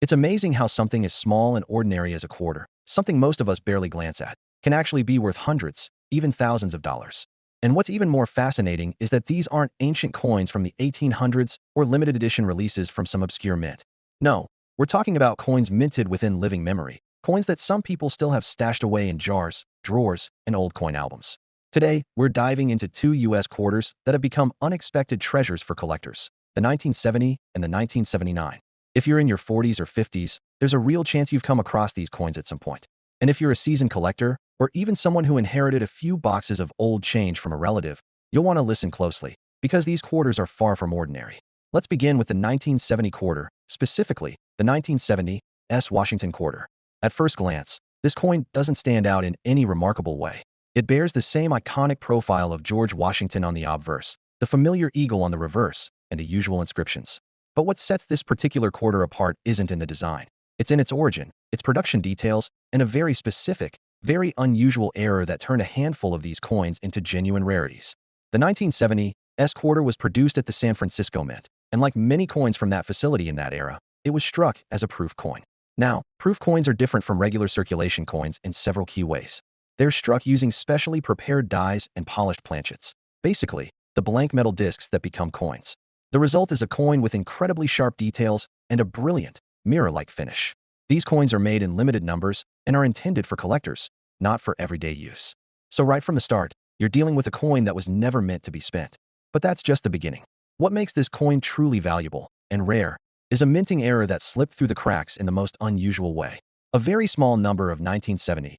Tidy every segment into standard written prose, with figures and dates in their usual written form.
It's amazing how something as small and ordinary as a quarter, something most of us barely glance at, can actually be worth hundreds, even thousands of dollars. And what's even more fascinating is that these aren't ancient coins from the 1800s or limited edition releases from some obscure mint. No, we're talking about coins minted within living memory, coins that some people still have stashed away in jars, drawers, and old coin albums. Today, we're diving into two US quarters that have become unexpected treasures for collectors, the 1970 and the 1979. If you're in your 40s or 50s, there's a real chance you've come across these coins at some point. And if you're a seasoned collector, or even someone who inherited a few boxes of old change from a relative, you'll want to listen closely, because these quarters are far from ordinary. Let's begin with the 1970 quarter, specifically, the 1970 Washington quarter. At first glance, this coin doesn't stand out in any remarkable way. It bears the same iconic profile of George Washington on the obverse, the familiar eagle on the reverse, and the usual inscriptions. But what sets this particular quarter apart isn't in the design. It's in its origin, its production details, and a very specific, very unusual error that turned a handful of these coins into genuine rarities. The 1970 quarter was produced at the San Francisco Mint, and like many coins from that facility in that era, it was struck as a proof coin. Now, proof coins are different from regular circulation coins in several key ways. They're struck using specially prepared dies and polished planchets, basically, the blank metal discs that become coins. The result is a coin with incredibly sharp details and a brilliant, mirror-like finish. These coins are made in limited numbers and are intended for collectors, not for everyday use. So right from the start, you're dealing with a coin that was never meant to be spent. But that's just the beginning. What makes this coin truly valuable and rare is a minting error that slipped through the cracks in the most unusual way. A very small number of 1970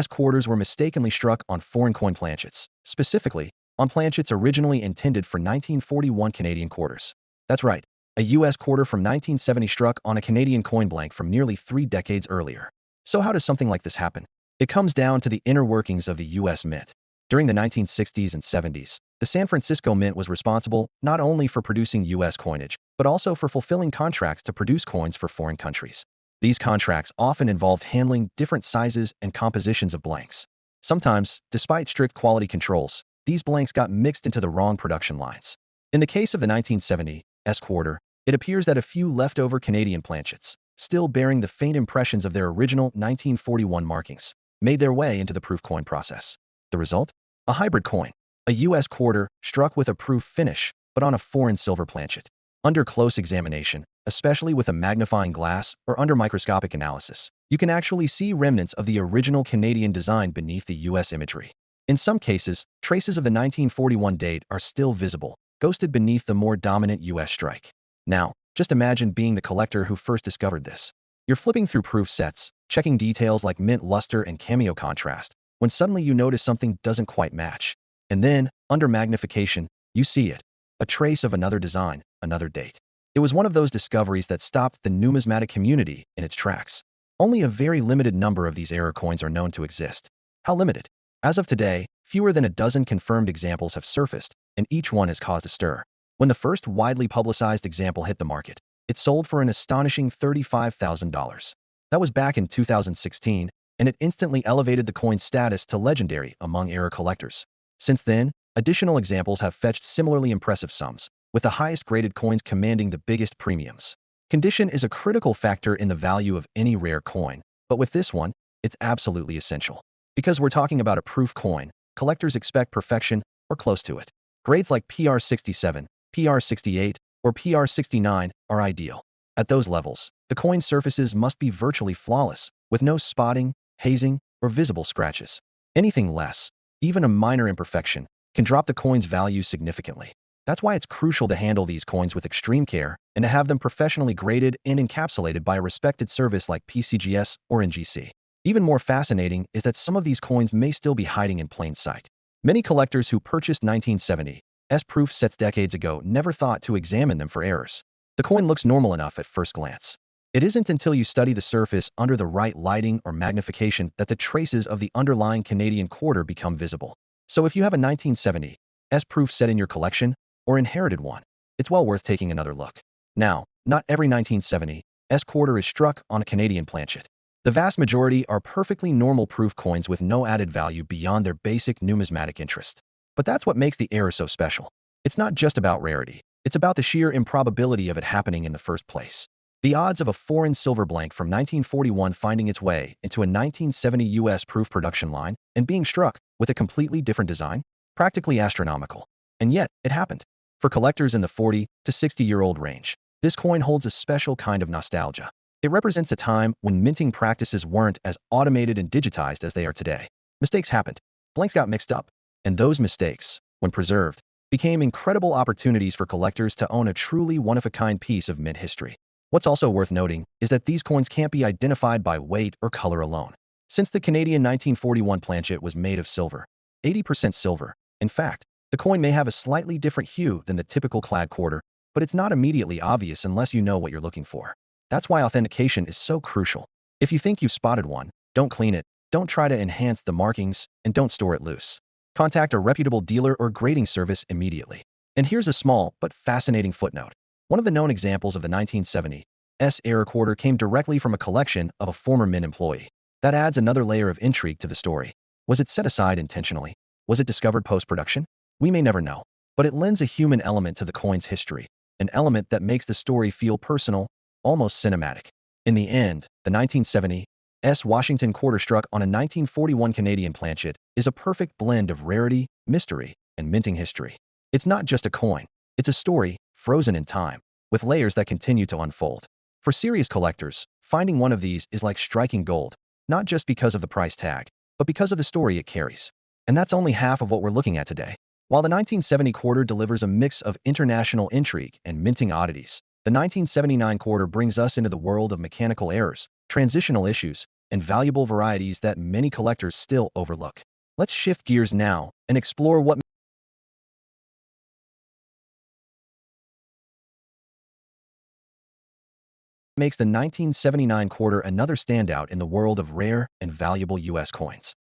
quarters were mistakenly struck on foreign coin planchets, specifically on planchets originally intended for 1941 Canadian quarters. That's right, a US quarter from 1970 struck on a Canadian coin blank from nearly 3 decades earlier. So how does something like this happen? It comes down to the inner workings of the US Mint. During the 1960s and 70s, the San Francisco Mint was responsible not only for producing US coinage, but also for fulfilling contracts to produce coins for foreign countries. These contracts often involved handling different sizes and compositions of blanks. Sometimes, despite strict quality controls, these blanks got mixed into the wrong production lines. In the case of the 1970 quarter, it appears that a few leftover Canadian planchets, still bearing the faint impressions of their original 1941 markings, made their way into the proof coin process. The result? A hybrid coin, a US quarter struck with a proof finish, but on a foreign silver planchet. Under close examination, especially with a magnifying glass or under microscopic analysis, you can actually see remnants of the original Canadian design beneath the US imagery. In some cases, traces of the 1941 date are still visible, ghosted beneath the more dominant US strike. Now, just imagine being the collector who first discovered this. You're flipping through proof sets, checking details like mint luster and cameo contrast, when suddenly you notice something doesn't quite match. And then, under magnification, you see it. A trace of another design, another date. It was one of those discoveries that stopped the numismatic community in its tracks. Only a very limited number of these error coins are known to exist. How limited? As of today, fewer than a dozen confirmed examples have surfaced, and each one has caused a stir. When the first widely publicized example hit the market, it sold for an astonishing $35,000. That was back in 2016, and it instantly elevated the coin's status to legendary among error collectors. Since then, additional examples have fetched similarly impressive sums, with the highest graded coins commanding the biggest premiums. Condition is a critical factor in the value of any rare coin, but with this one, it's absolutely essential. Because we're talking about a proof coin, collectors expect perfection or close to it. Grades like PR67, PR68, or PR69 are ideal. At those levels, the coin surfaces must be virtually flawless, with no spotting, hazing, or visible scratches. Anything less, even a minor imperfection, can drop the coin's value significantly. That's why it's crucial to handle these coins with extreme care and to have them professionally graded and encapsulated by a respected service like PCGS or NGC. Even more fascinating is that some of these coins may still be hiding in plain sight. Many collectors who purchased 1970 proof sets decades ago never thought to examine them for errors. The coin looks normal enough at first glance. It isn't until you study the surface under the right lighting or magnification that the traces of the underlying Canadian quarter become visible. So if you have a 1970 proof set in your collection or inherited one, it's well worth taking another look. Now, not every 1970 quarter is struck on a Canadian planchet. The vast majority are perfectly normal proof coins with no added value beyond their basic numismatic interest. But that's what makes the error so special. It's not just about rarity. It's about the sheer improbability of it happening in the first place. The odds of a foreign silver blank from 1941 finding its way into a 1970 US proof production line and being struck with a completely different design? Practically astronomical. And yet, it happened. For collectors in the 40 to 60-year-old range, this coin holds a special kind of nostalgia. It represents a time when minting practices weren't as automated and digitized as they are today. Mistakes happened. Blanks got mixed up. And those mistakes, when preserved, became incredible opportunities for collectors to own a truly one-of-a-kind piece of mint history. What's also worth noting is that these coins can't be identified by weight or color alone. Since the Canadian 1941 planchet was made of silver, 80% silver, in fact, the coin may have a slightly different hue than the typical clad quarter, but it's not immediately obvious unless you know what you're looking for. That's why authentication is so crucial. If you think you've spotted one, don't clean it, don't try to enhance the markings, and don't store it loose. Contact a reputable dealer or grading service immediately. And here's a small but fascinating footnote. One of the known examples of the 1970 era quarter came directly from a collection of a former mint employee. That adds another layer of intrigue to the story. Was it set aside intentionally? Was it discovered post-production? We may never know, but it lends a human element to the coin's history, an element that makes the story feel personal, almost cinematic. In the end, the 1970 Washington quarter struck on a 1941 Canadian planchet is a perfect blend of rarity, mystery, and minting history. It's not just a coin. It's a story, frozen in time, with layers that continue to unfold. For serious collectors, finding one of these is like striking gold, not just because of the price tag, but because of the story it carries. And that's only half of what we're looking at today. While the 1970 quarter delivers a mix of international intrigue and minting oddities, the 1979 quarter brings us into the world of mechanical errors, transitional issues, and valuable varieties that many collectors still overlook. Let's shift gears now and explore what makes the 1979 quarter another standout in the world of rare and valuable US coins.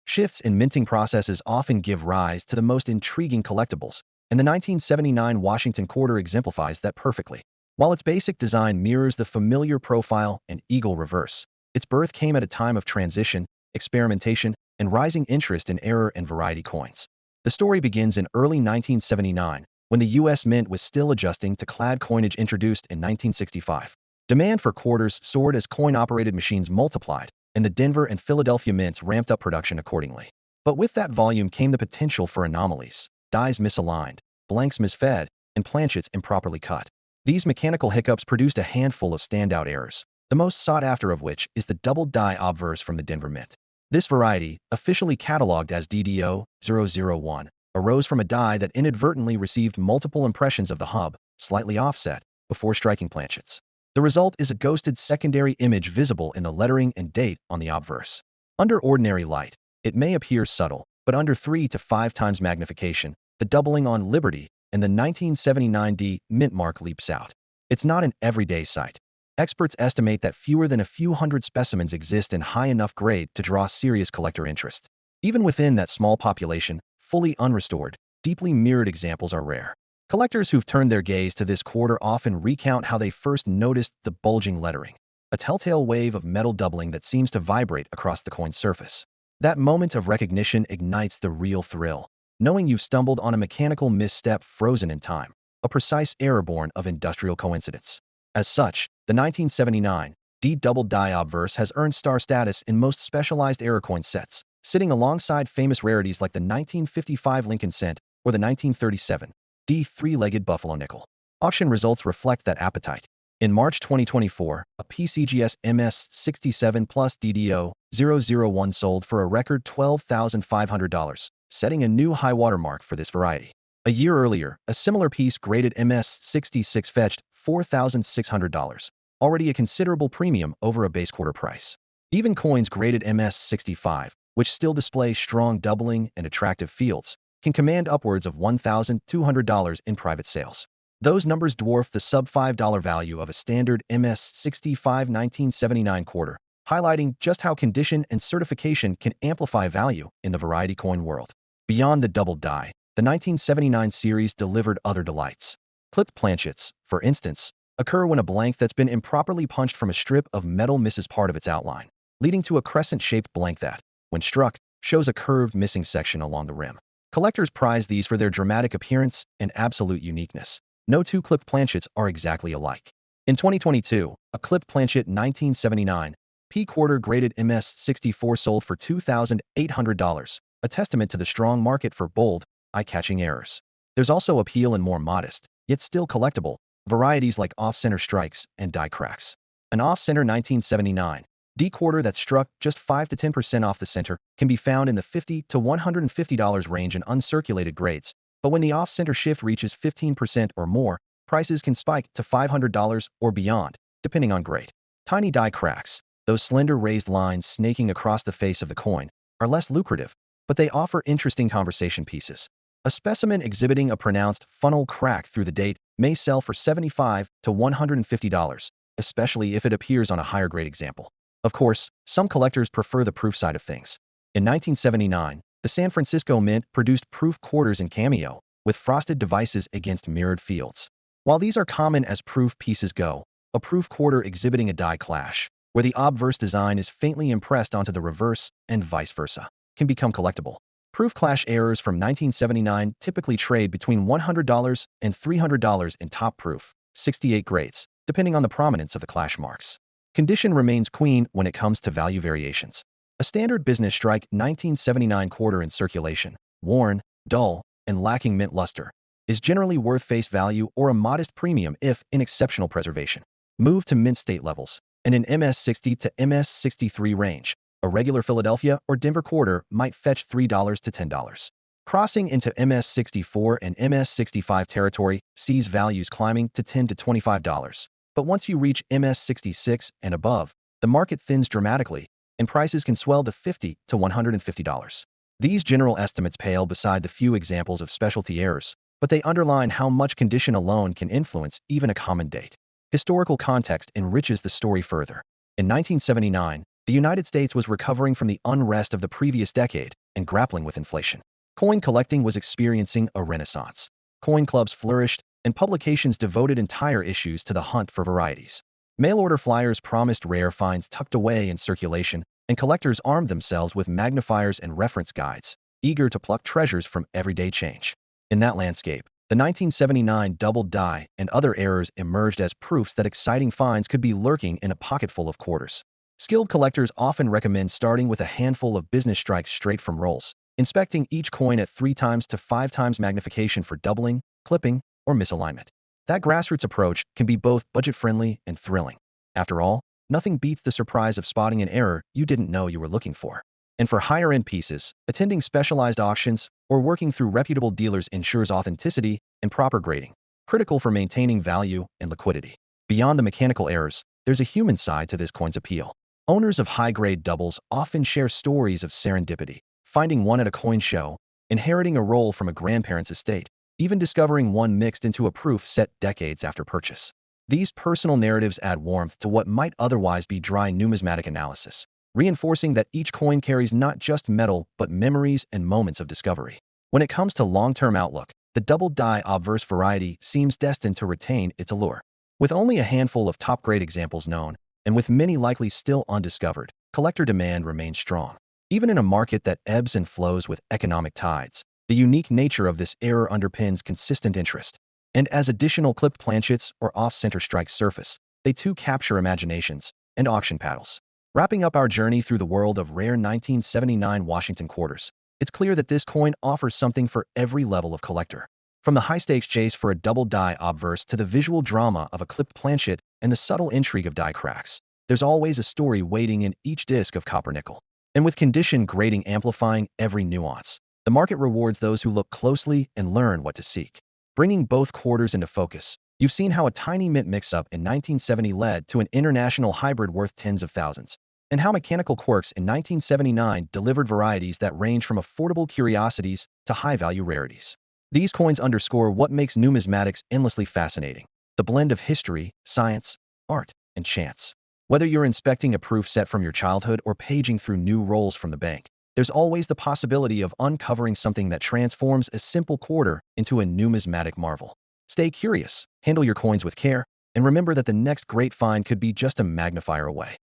Shifts in minting processes often give rise to the most intriguing collectibles, and the 1979 Washington quarter exemplifies that perfectly. While its basic design mirrors the familiar profile and eagle reverse, its birth came at a time of transition, experimentation, and rising interest in error and variety coins. The story begins in early 1979, when the US Mint was still adjusting to clad coinage introduced in 1965. Demand for quarters soared as coin-operated machines multiplied, and the Denver and Philadelphia mints ramped up production accordingly. But with that volume came the potential for anomalies: dies misaligned, blanks misfed, and planchets improperly cut. These mechanical hiccups produced a handful of standout errors, the most sought after of which is the double die obverse from the Denver Mint. This variety, officially cataloged as DDO-001, arose from a die that inadvertently received multiple impressions of the hub, slightly offset, before striking planchets. The result is a ghosted secondary image visible in the lettering and date on the obverse. Under ordinary light, it may appear subtle, but under 3 to 5 times magnification, the doubling on Liberty and the 1979 D mint mark leaps out. It's not an everyday sight. Experts estimate that fewer than a few hundred specimens exist in high enough grade to draw serious collector interest. Even within that small population, fully unrestored, deeply mirrored examples are rare. Collectors who've turned their gaze to this quarter often recount how they first noticed the bulging lettering, a telltale wave of metal doubling that seems to vibrate across the coin's surface. That moment of recognition ignites the real thrill, knowing you've stumbled on a mechanical misstep frozen in time, a precise error born of industrial coincidence. As such, the 1979 D double die obverse has earned star status in most specialized error coin sets, sitting alongside famous rarities like the 1955 Lincoln Cent or the 1937 D three-legged buffalo nickel. Auction results reflect that appetite. In March 2024, a PCGS MS67 Plus DDO-001 sold for a record $12,500, setting a new high watermark for this variety. A year earlier, a similar piece graded MS66 fetched $4,600, already a considerable premium over a base quarter price. Even coins graded MS65, which still display strong doubling and attractive fields, can command upwards of $1,200 in private sales. Those numbers dwarf the sub-$5 value of a standard MS65 1979 quarter, highlighting just how condition and certification can amplify value in the variety coin world. Beyond the double die, the 1979 series delivered other delights. Clipped planchets, for instance, occur when a blank that's been improperly punched from a strip of metal misses part of its outline, leading to a crescent-shaped blank that, when struck, shows a curved missing section along the rim. Collectors prize these for their dramatic appearance and absolute uniqueness. No two clipped planchets are exactly alike. In 2022, a clipped planchet 1979 P quarter graded MS-64 sold for $2,800, a testament to the strong market for bold, eye-catching errors. There's also appeal in more modest, yet still collectible, varieties like off-center strikes and die cracks. An off-center 1979 D quarter that struck just 5 to 10% off the center can be found in the $50 to $150 range in uncirculated grades, but when the off-center shift reaches 15% or more, prices can spike to $500 or beyond, depending on grade. Tiny die cracks, those slender raised lines snaking across the face of the coin, are less lucrative, but they offer interesting conversation pieces. A specimen exhibiting a pronounced funnel crack through the date may sell for $75 to $150, especially if it appears on a higher grade example. Of course, some collectors prefer the proof side of things. In 1979, the San Francisco Mint produced proof quarters in cameo, with frosted devices against mirrored fields. While these are common as proof pieces go, a proof quarter exhibiting a die clash, where the obverse design is faintly impressed onto the reverse and vice versa, can become collectible. Proof clash errors from 1979 typically trade between $100 and $300 in top proof, 68 grades, depending on the prominence of the clash marks. Condition remains queen when it comes to value variations. A standard business strike 1979 quarter in circulation, worn, dull, and lacking mint luster, is generally worth face value or a modest premium if in exceptional preservation. Move to mint state levels, and in MS-60 to MS-63 range, a regular Philadelphia or Denver quarter might fetch $3 to $10. Crossing into MS-64 and MS-65 territory sees values climbing to $10 to $25. But once you reach MS-66 and above, the market thins dramatically, and prices can swell to $50 to $150. These general estimates pale beside the few examples of specialty errors, but they underline how much condition alone can influence even a common date. Historical context enriches the story further. In 1979, the United States was recovering from the unrest of the previous decade and grappling with inflation. Coin collecting was experiencing a renaissance. Coin clubs flourished, and publications devoted entire issues to the hunt for varieties. Mail-order flyers promised rare finds tucked away in circulation, and collectors armed themselves with magnifiers and reference guides, eager to pluck treasures from everyday change. In that landscape, the 1979 doubled die and other errors emerged as proofs that exciting finds could be lurking in a pocketful of quarters. Skilled collectors often recommend starting with a handful of business strikes straight from rolls, inspecting each coin at 3 times to 5 times magnification for doubling, clipping, or misalignment. That grassroots approach can be both budget-friendly and thrilling. After all, nothing beats the surprise of spotting an error you didn't know you were looking for. And for higher-end pieces, attending specialized auctions or working through reputable dealers ensures authenticity and proper grading, critical for maintaining value and liquidity. Beyond the mechanical errors, there's a human side to this coin's appeal. Owners of high-grade doubles often share stories of serendipity, finding one at a coin show, inheriting a roll from a grandparent's estate, even discovering one mixed into a proof set decades after purchase. These personal narratives add warmth to what might otherwise be dry numismatic analysis, reinforcing that each coin carries not just metal but memories and moments of discovery. When it comes to long-term outlook, the double die obverse variety seems destined to retain its allure. With only a handful of top-grade examples known, and with many likely still undiscovered, collector demand remains strong. Even in a market that ebbs and flows with economic tides, the unique nature of this error underpins consistent interest. And as additional clipped planchets or off-center strikes surface, they too capture imaginations and auction paddles. Wrapping up our journey through the world of rare 1979 Washington quarters, it's clear that this coin offers something for every level of collector. From the high-stakes chase for a double die obverse to the visual drama of a clipped planchet and the subtle intrigue of die cracks, there's always a story waiting in each disc of copper nickel. And with condition grading amplifying every nuance, the market rewards those who look closely and learn what to seek. Bringing both quarters into focus, you've seen how a tiny mint mix-up in 1970 led to an international hybrid worth tens of thousands, and how mechanical quirks in 1979 delivered varieties that range from affordable curiosities to high-value rarities. These coins underscore what makes numismatics endlessly fascinating: the blend of history, science, art, and chance. Whether you're inspecting a proof set from your childhood or paging through new rolls from the bank, there's always the possibility of uncovering something that transforms a simple quarter into a numismatic marvel. Stay curious, handle your coins with care, and remember that the next great find could be just a magnifier away.